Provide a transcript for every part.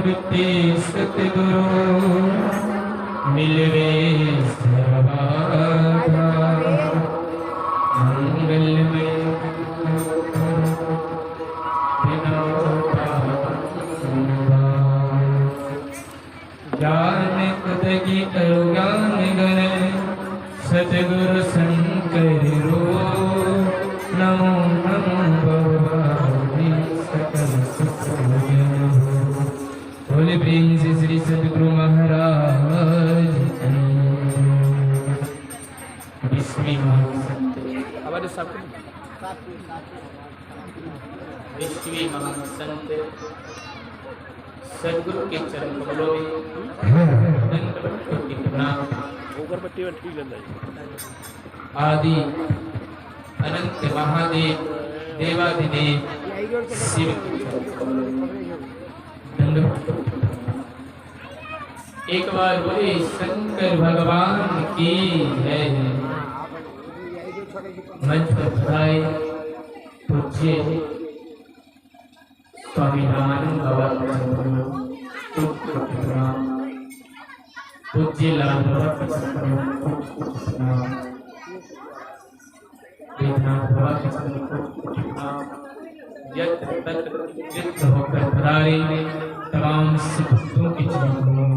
मूर्ति सतगुरु मिलवे सर्वदा मंगलमय ज्ञान कुतगी करो ज्ञान गण सतगुरु शंकर रो नमो नमो भगवानी सकल सुख बोले प्रेम से श्री सतगुरु महाराज विश्वी महासंत विश्वी महासंत सदगुरु के चरण कमलों में दंडवत कोटि प्रणाम। आदि अनंत महादेव देवाधिदेव शिव के चरण कमलों में दंडवत कोटि प्रणाम। एक बार बोले शंकर भगवान की जय। मंच पर पधारे पूज्य स्वामी रामानंद बाबा पूज्य लाल बाबा होकर पधारे तमाम सिद्धों के चरणों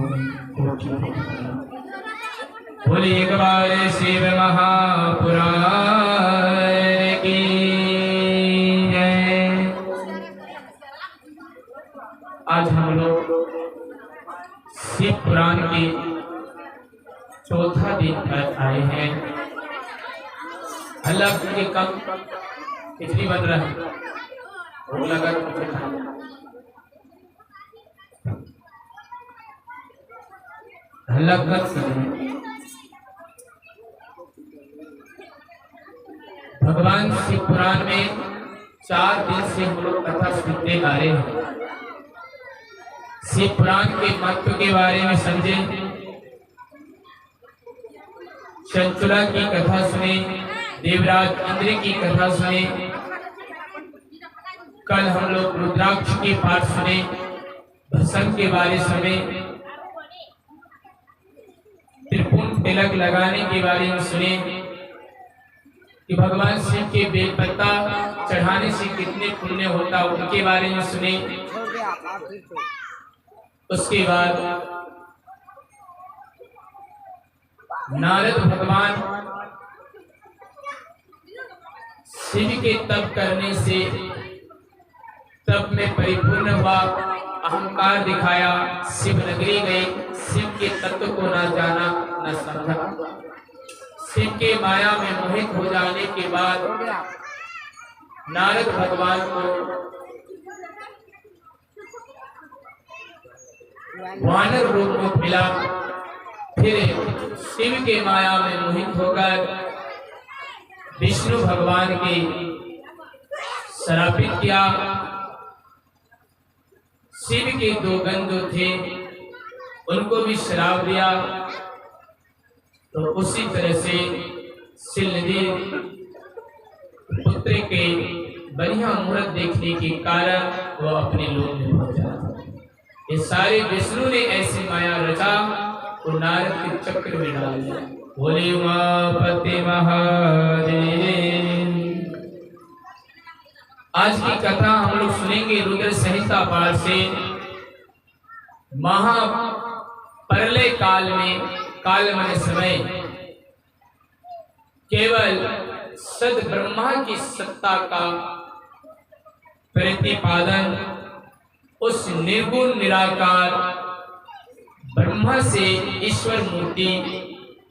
बोले एक बार शिव महापुराण की जय। आज हम लोग शिव पुराण के चौथा दिन पर आए हैं। अल्लाह के कम खिचड़ी बन रहा है, भूख लगा तो कुछ खाओ। अल्लाह का भगवान शिव पुराण में 4 दिन से हम लोग कथा सुनते आ रहे हैं। शिव पुराण के महत्व के बारे में समझे, चंचला की कथा सुने, देवराज इंद्र की कथा सुने, कल हम लोग रुद्राक्ष के पाठ सुने, भस्म के बारे सुने, त्रिपुंड तिलक लगाने के बारे में सुने कि भगवान शिव के बेलपत्ता चढ़ाने से कितने पुण्य होता उनके बारे में सुने। उसके बाद नारद भगवान शिव के तप करने से तप में परिपूर्ण हुआ, अहंकार दिखाया, शिव नगरी गए, शिव के तत्व को न जाना न समझा। शिव के माया में मोहित हो जाने के बाद नारद भगवान को वानर रूप में मिला। फिर शिव के माया में मोहित होकर विष्णु भगवान के श्रापित किया। शिव के 2 गण जो थे उनको भी श्राप दिया। तो उसी तरह से शिवनदी पुत्र के बढ़िया मुहूर्त देखने के कारण वो अपने लोक में पहुंचा। ये सारे विष्णु ने ऐसी माया रचा तो नारद के चक्र में डाल दिया। बोले उमापति महादेव। आज की कथा हम लोग सुनेंगे रुद्र संहिता पाठ से। महाप्रलय काल में, काल माने समय, केवल सद ब्रह्मा की सत्ता का प्रतिपादन उस निर्गुण निराकार ब्रह्मा से ईश्वर मूर्ति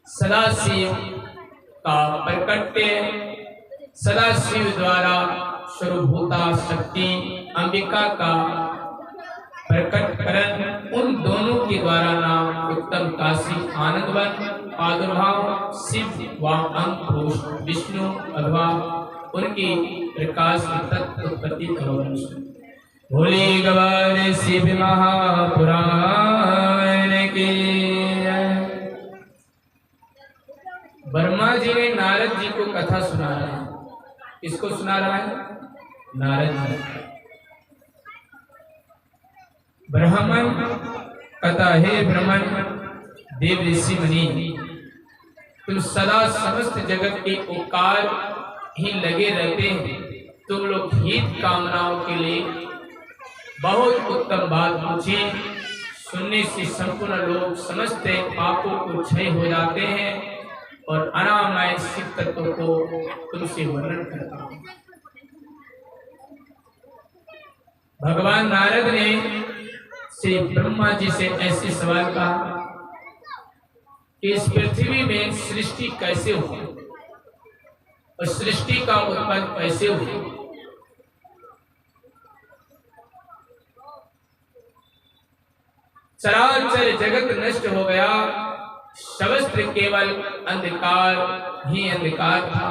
सदाशिव का प्रकट्य, सदाशिव द्वारा स्वरूभूता शक्ति अंबिका का प्रकटकरण, उन दोनों के द्वारा नाम उत्तम काशी आनंदवन प्रादुर्भाव शिव व अंकुश विष्णु अथवा उनकी प्रकाश तत्व उत्पत्ति करोड़। भोले गवार शिव महापुराण की। ब्रह्मा जी ने नारद जी को कथा सुना रहा है। किसको सुना रहा है? नारद जी। ब्राह्मण कथा, हे ब्राह्मण देव ऋषि मुनि, तुम सदा समस्त जगत के उपकार ही लगे रहते हैं। तुम लोग हित कामनाओं के लिए बहुत उत्तम बात पूछी, सुनने से संपूर्ण लोग समस्त पापों को क्षय हो जाते हैं और अनामय शिव तत्व को तुमसे वर्णन करता हूं। भगवान नारद ने श्री ब्रह्मा जी से ऐसे सवाल कहा कि इस पृथ्वी में सृष्टि कैसे हुई और सृष्टि का उत्पन्न कैसे हुई। चराचर जगत नष्ट हो गया, समस्त केवल अंधकार ही अंधकार था।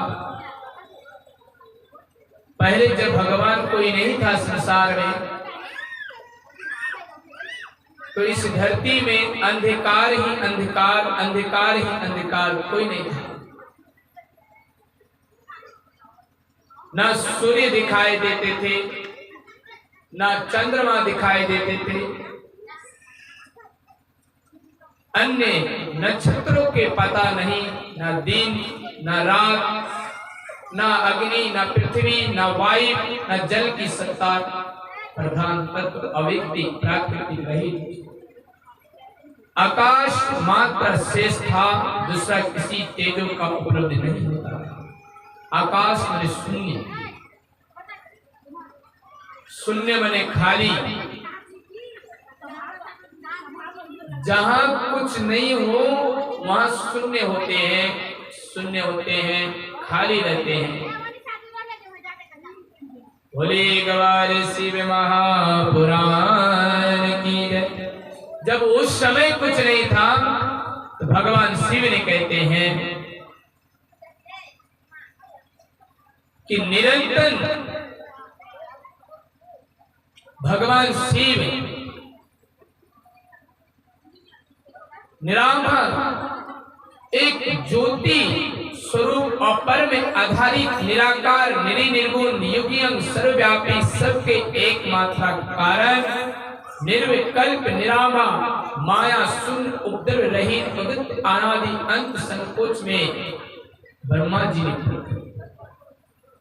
पहले जब भगवान कोई नहीं था संसार में, तो इस धरती में अंधकार ही अंधकार, अंधकार ही अंधकार, कोई नहीं था। ना सूर्य दिखाई देते थे, ना चंद्रमा दिखाई देते थे, अन्य नक्षत्रों के पता नहीं, ना दिन ना रात, ना अग्नि ना पृथ्वी ना वायु ना जल की सत्ता, प्रधान तत्व अव्यक्ति प्राकृतिक रहित आकाश मात्र शेष था, दूसरा किसी तेजों का उपलब्ध नहीं होता। आकाश माने शून्य, शून्य माने खाली, जहां कुछ नहीं हो वहां शून्य होते हैं, शून्य होते हैं, खाली रहते हैं। बोले गवार शिव महापुराण की जय। जब उस समय कुछ नहीं था तो भगवान शिव ने कहते हैं कि निरंतर भगवान शिव निरामय एक ज्योति स्वरूप और पर में आधारित निराकार निर्गुण निर्गुण सर्वव्यापी सबके एकमात्र कारण निर्विकल्प निरामा माया शून्य उपद्रव रहित अद्वितीय अनादि अंत संकोच में ब्रह्मा जी ने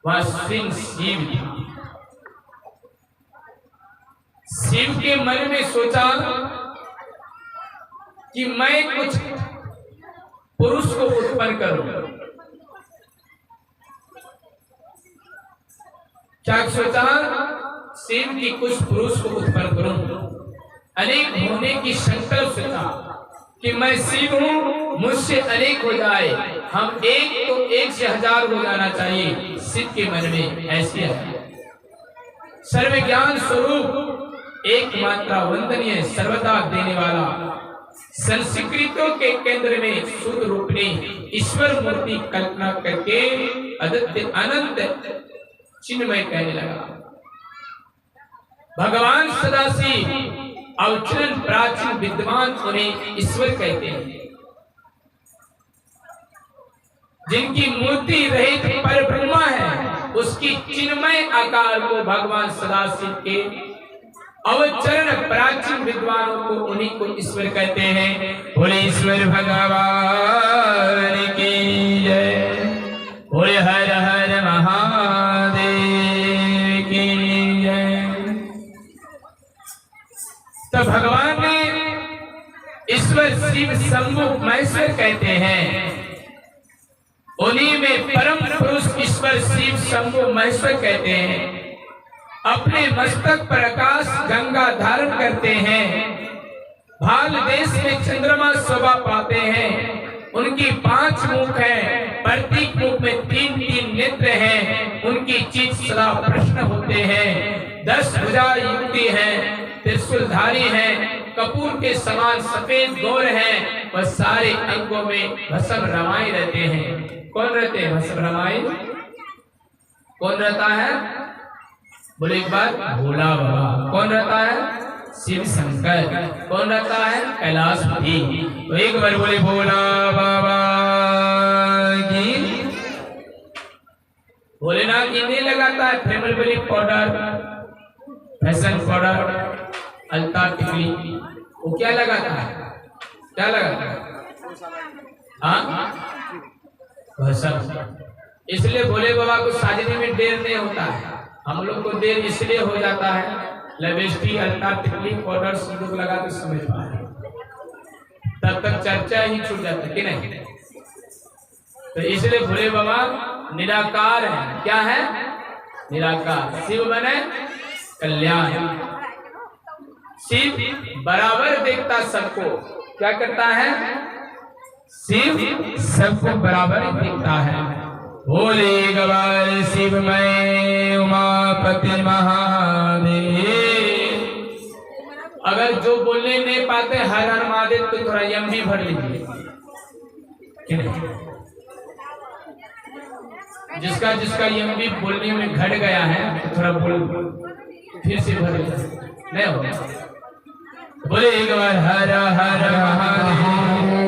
वह सिंह शिव था। शिव के मन में सोचा कि मैं कुछ पुरुष को उत्पन्न करूं। क्या सोचा? शिव की कुछ पुरुष को उत्पन्न करूं। अनेक होने की संकल्प सोचा कि मैं शिव हूं, मुझसे अनेक हो जाए, हम एक तो एक से हजार हो जाना चाहिए। शिव के मन में ऐसी है। सर्व ज्ञान स्वरूप एकमात्र वंदनीय सर्वदा देने वाला संस्कृतों के केंद्र में शुद्ध रूप ने ईश्वर मूर्ति कल्पना करके अद्वितीय अनंत चिन्मय कहने लगा। भगवान सदाशिव अवचरण प्राचीन विद्वान उन्हें ईश्वर कहते हैं। जिनकी मूर्ति रहित पर ब्रह्मा है, उसकी चिन्मय आकार को भगवान सदाशिव के अवचरण प्राचीन विद्वानों को उन्हीं को ईश्वर कहते हैं। बोले ईश्वर भगवान की जय। बोले हर हर महादेव की जय। तो भगवान ने ईश्वर शिव शंभु महेश्वर कहते हैं। उन्हीं में परम पुरुष ईश्वर शिव शंभु महेश्वर कहते हैं। अपने मस्तक पर आकाश गंगा धारण करते हैं। भाल देश में चंद्रमा शोभा पाते हैं। उनकी 5 मुख हैं, प्रत्येक मुख में 3-3 नेत्र हैं। उनकी चित सदा प्रश्न होते हैं। 10 भुजा युक्ति हैं, त्रिशूलधारी हैं, कपूर के समान सफेद गौर हैं। वह सारे अंगों में भस्म रमाए रहते हैं। कौन रहते हैं भस्म रमाए? कौन रहता है? बोले एक बार, भोला बाबा। कौन रहता है? शिव शंकर। कौन रहता है? कैलाशपति। तो एक बार बोले भोला बाबा की। भोलेनाथ इन्हें लगाता है female powder, fashion powder, Altaf टिकली, वो क्या लगाता है, क्या लगाता है? हाँ, इसलिए भोले बाबा को साजने में देर नहीं होता है, हम लोग को देर इसलिए हो जाता है, लिपस्टिक, अल्ताफ टिकली, पाउडर, सिंदूर लगा के समझ पाए, तब तक चर्चा ही छूट जाती है कि नहीं। तो इसलिए भोले बाबा निराकार है। क्या है? निराकार। शिव बने कल्याण। शिव बराबर देखता सबको, क्या करता है? शिव सबको बराबर देखता है। भोले गवार शिव मैं उमापति महादेव। अगर जो बोलने नहीं पाते हर हर महादेव तो थोड़ा यम भी भर लीजिए, जिसका जिसका यम भी बोलने में घट गया है तो थोड़ा बोल फिर से भर नहीं हो। बोले एक बार हर हर महादेव।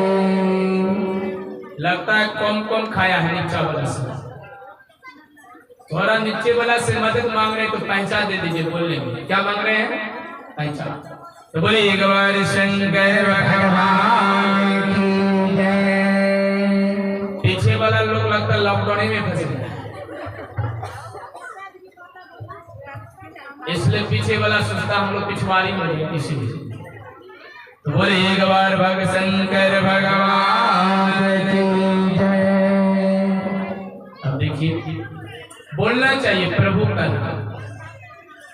लगता है कौन कौन खाया है नीचा वाला से, थोड़ा नीचे वाला से मदद मांग रहे तो पहचान दे दीजिए बोलने में। क्या मांग रहे हैं? पहचान। तो बोले एक बार शंकर भगवान की जय। पीछे वाला लोग लगता है लॉकडाउन में फंसे, इसलिए पीछे वाला सोचता हम लोग पिछवाड़ी में है इसीलिए। तो बोले एक बार भग शंकर भगवान की जय। अब देखिए बोलना चाहिए प्रभु का नाम।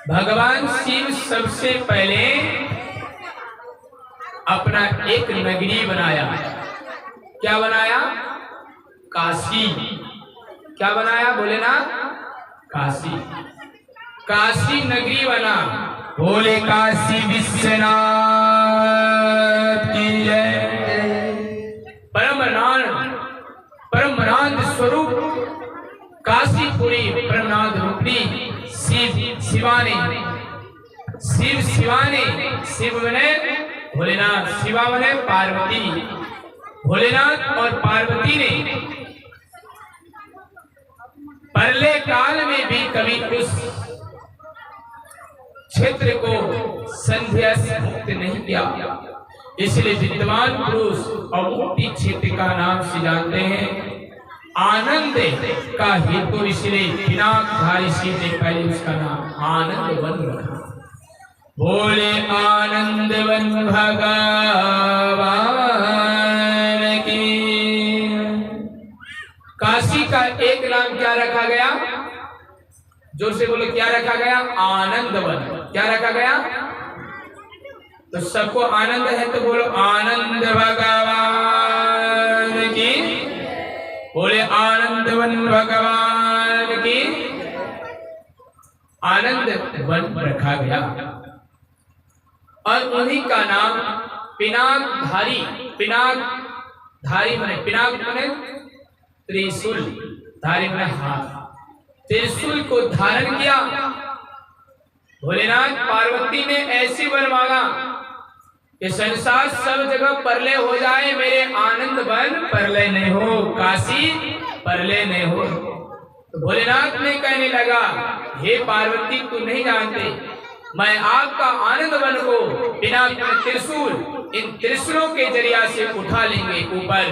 भगवान शिव सबसे पहले अपना एक नगरी बनाया। क्या बनाया? काशी। क्या बनाया? बोले ना, काशी। काशी नगरी बना। बोले काशी विश्वनाथ की जय। परमानंद स्वरूप काशीपुरी परमानंद रूपी शिव शिवानी। शिव शिवानी, शिव बने भोलेनाथ, शिवा बने पार्वती। भोलेनाथ और पार्वती ने पहले काल में भी कभी उस क्षेत्र को संध्या से मुक्त नहीं किया, इसलिए विद्वान पुरुष और मुक्ति क्षेत्र का नाम से जानते हैं। आनंद का हेतु इसलिए पिनाकधारी शिव ने पहले उसका नाम आनंद वन रखा। बोले आनंद वन भगवान की। काशी का एक नाम क्या रखा गया? जोर से बोलो, क्या रखा गया? आनंद वन। क्या रखा गया? तो सबको आनंद है तो बोलो आनंद भगवान की। बोले आनंद वन भगवान की। आनंद वन रखा गया और उन्हीं का नाम पिनाकधारी। पिनाकधारी बने, पिनाक बने त्रिशूल, धारी बने हाथ। त्रिशूल को धारण किया। भोलेनाथ पार्वती ने ऐसी वर मांगा कि संसार सब जगह परलय हो जाए, मेरे आनंद वन परलय नहीं हो, काशी परलय नहीं हो। तो भोलेनाथ ने कहने लगा, हे पार्वती तू नहीं जानते, मैं आपका आनंद वन को बिना त्रिशूल, इन त्रिशूलों के जरिया से उठा लेंगे ऊपर।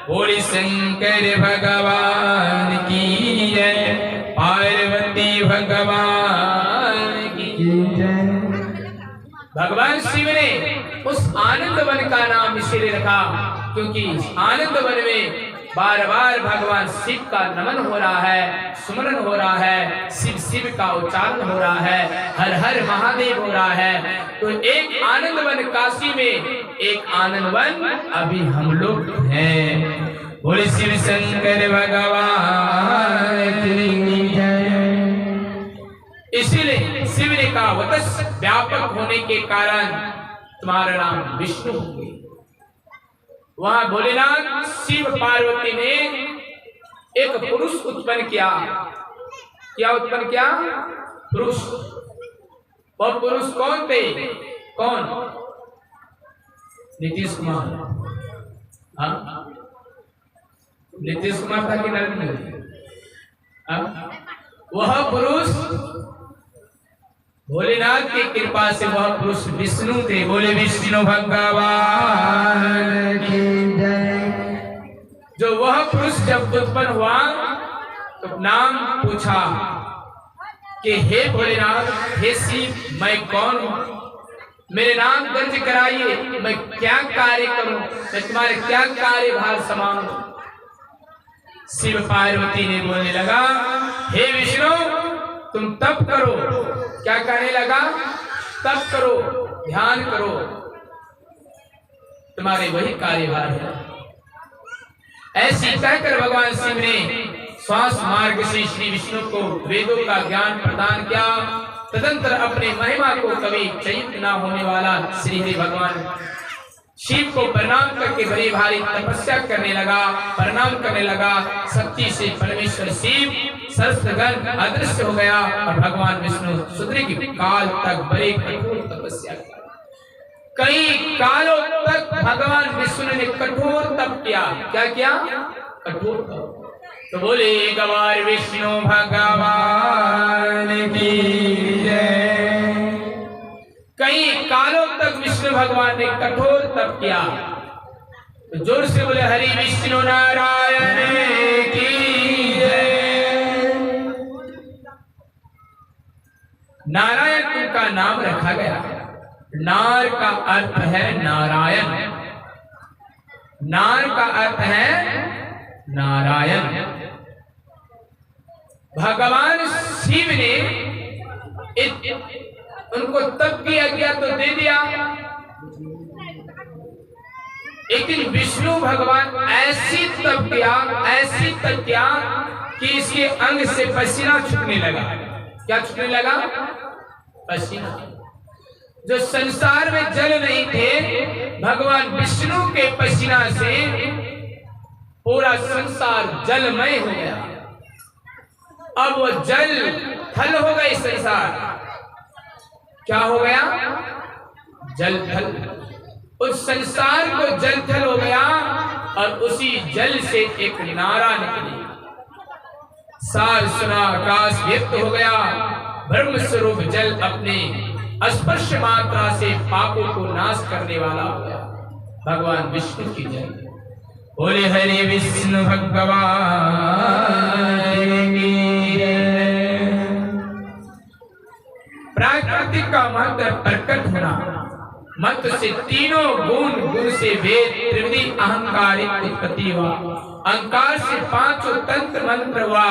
बोले शंकर भगवान की जय, पार्वती भगवान की जय। भगवान शिव ने उस आनंद वन का नाम इसलिए रखा क्योंकि आनंद वन में बार बार भगवान शिव का नमन हो रहा है, सुमरन हो रहा है, शिव शिव का उच्चारण हो रहा है, हर हर महादेव हो रहा है। तो एक आनंद वन काशी में, एक आनंद वन अभी हम लोग हैं। बोले शिव शंकर भगवान की जय। इसीलिए शिव ने कहा वतस व्यापक होने के कारण तुम्हारा नाम विष्णु हो गया। वहां भोलेनाथ शिव पार्वती ने एक पुरुष उत्पन्न किया। क्या उत्पन्न किया? पुरुष। वह पुरुष कौन थे? कौन? नीतीश कुमार। हाँ, नीतीश कुमार था कि नरेंद्र मोदी? वह पुरुष भोलेनाथ की कृपा से वह पुरुष विष्णु थे। बोले विष्णु भगवान की जय। जो वह पुरुष जब उत्पन्न हुआ तो नाम पूछा कि हे भोलेनाथ, हे शिव, मैं कौन हूं, मेरे नाम दर्ज कराइए, मैं क्या कार्य करूं, मैं तुम्हारे क्या कार्यभार संभालूं। शिव पार्वती ने बोलने लगा, हे विष्णु, तुम तप करो। क्या कहने लगा? तप करो, ध्यान करो, तुम्हारे वही कार्यभार है। ऐसी कहकर भगवान शिव ने श्वास मार्ग से श्री विष्णु को वेदों का ज्ञान प्रदान किया। तदंतर अपने महिमा को कभी चयित न होने वाला श्री हरि भगवान शिव को प्रणाम करके बड़ी भारी तपस्या करने लगा, प्रणाम करने लगा। शक्ति से परमेश्वर शिव सहस्त्रगण अदृश्य हो गया और भगवान विष्णु सुदीर्घ काल तक बड़े कठोर तपस्या की। कई कालों तक भगवान विष्णु ने कठोर तप किया। क्या किया? कठोर तप। तो बोले गवार विष्णु भगवान की जय। कई कालों तक विष्णु भगवान ने कठोर तप किया। तो जोर से बोले हरि विष्णु नारायण की जय। नारायण उनका नाम रखा गया। नार का अर्थ है नारायण। नार का अर्थ है नारायण। भगवान शिव ने उनको तप किया गया तो दे दिया, लेकिन विष्णु भगवान ऐसी तप किया कि इसके अंग से पसीना छूटने लगा। क्या छूटने लगा? पसीना। जो संसार में जल नहीं थे, भगवान विष्णु के पसीना से पूरा संसार जलमय हो गया। अब वो जल थल हो गई। संसार क्या हो गया? जल थल। उस संसार को जल थल हो गया और उसी जल से एक नारा निकली। सार सुना आकाश व्यक्त हो गया। ब्रह्म स्वरूप जल अपने स्पर्श मात्रा से पापों को नाश करने वाला हो गया। भगवान विष्णु की जय। बोले हरि विष्णु भगवान की जय। प्राकृतिक का मंत्र प्रकट होना, मंत्र से तीनों गुण, गुण से वेद, त्रिविधि अहंकारिक उत्पत्ति हुआ, अहंकार से पांचों तंत्र मंत्र हुआ,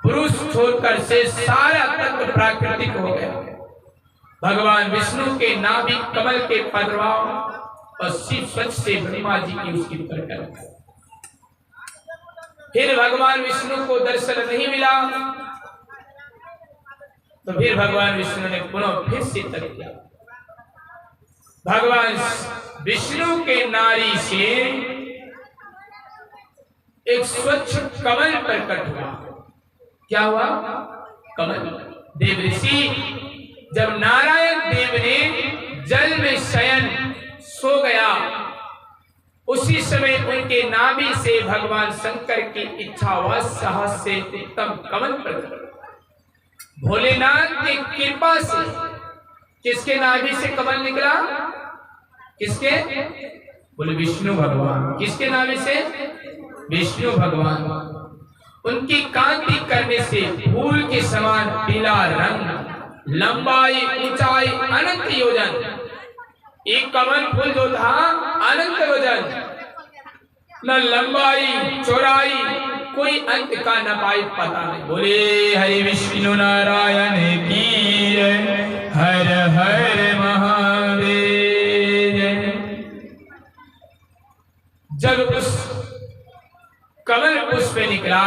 पुरुष छोड़कर से सारा तंत्र प्राकृतिक हो गया। भगवान विष्णु के नाभि कमल के प्रभाव और शिव स्वच्छ से ब्रह्मा जी की उसकी प्रकट। फिर भगवान विष्णु को दर्शन नहीं मिला तो फिर भगवान विष्णु ने पुनः फिर से तप किया। भगवान विष्णु के नारी से एक स्वच्छ कमल प्रकट हुआ। क्या हुआ? कमल। देव ऋषि जब नारायण देव ने जल में शयन सो गया, उसी समय उनके नाभि से भगवान शंकर की इच्छा व साहस से उत्तम कमल प्रकट। भोलेनाथ की कृपा से किसके नाभि से कमल निकला? किसके? बोले विष्णु भगवान। किसके नाभि से? विष्णु भगवान। उनकी कांति करने से फूल के समान पीला रंग, लंबाई ऊंचाई अनंत योजन। एक कमल फूल जो था अनंत योजन, न लंबाई चौड़ाई कोई अंत का न पाई पता नहीं। बोले हरि विष्णु नारायण की जय। हर हर महादेव। जब उस कमल पुष्प निकला,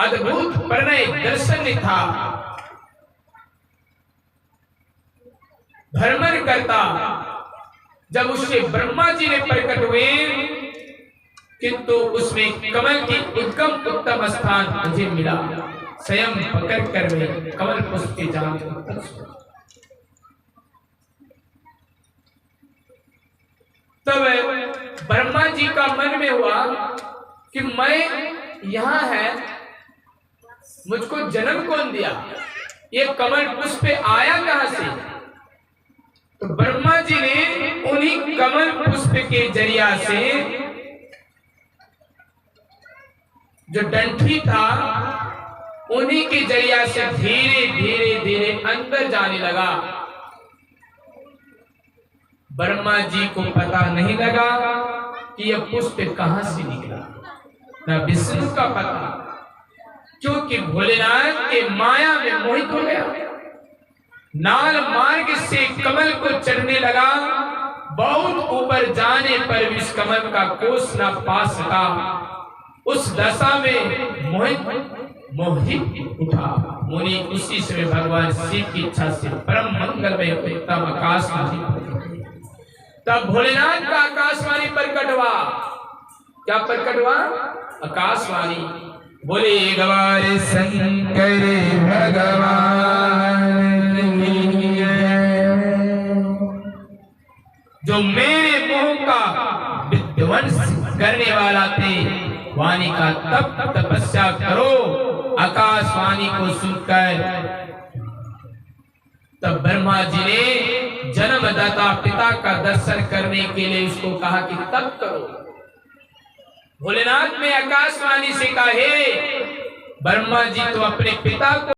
अद्भुत प्रणय दर्शन था। भ्रमण करता जब उससे ब्रह्मा जी ने प्रकट हुए, किंतु उसमें कमल की उद्गम उत्तम स्थान मुझे मिला। स्वयं पकड़ कर मैं कमल पुष्प के जान। तब ब्रह्मा जी का मन में हुआ कि मैं यहाँ है, मुझको जन्म कौन दिया? ये कमल पुष्प के जरिया से जो डंठी था उन्हीं के जरिया से धीरे धीरे धीरे अंदर जाने लगा। ब्रह्मा जी को पता नहीं लगा कि यह पुष्प कहां से निकला, न विष्णु का पता, क्योंकि भोलेनाथ के माया में मोहित हो गया। नाल मार्ग से कमल को चढ़ने लगा, बहुत ऊपर जाने पर भी इस कमल का कोष न पा सका। उस दशा में मोहित उठा मुनि। उसी समय भगवान शिव की इच्छा से परम मंगल में उत्तम आकाशवाणी, तब भोलेनाथ का आकाशवाणी प्रकट हुआ। क्या प्रकट हुआ? आकाशवाणी। बोले गवार शंकर भगवान की जय। जो मेरे मोह का विध्वंस करने वाला थे, वाणी का तप तपस्या करो। आकाशवाणी को सुनकर तब ब्रह्मा जी ने जन्मदाता पिता का दर्शन करने के लिए उसको कहा कि तप करो। भोलेनाथ ने आकाशवाणी से कहा, हे ब्रह्मा जी तो अपने पिता को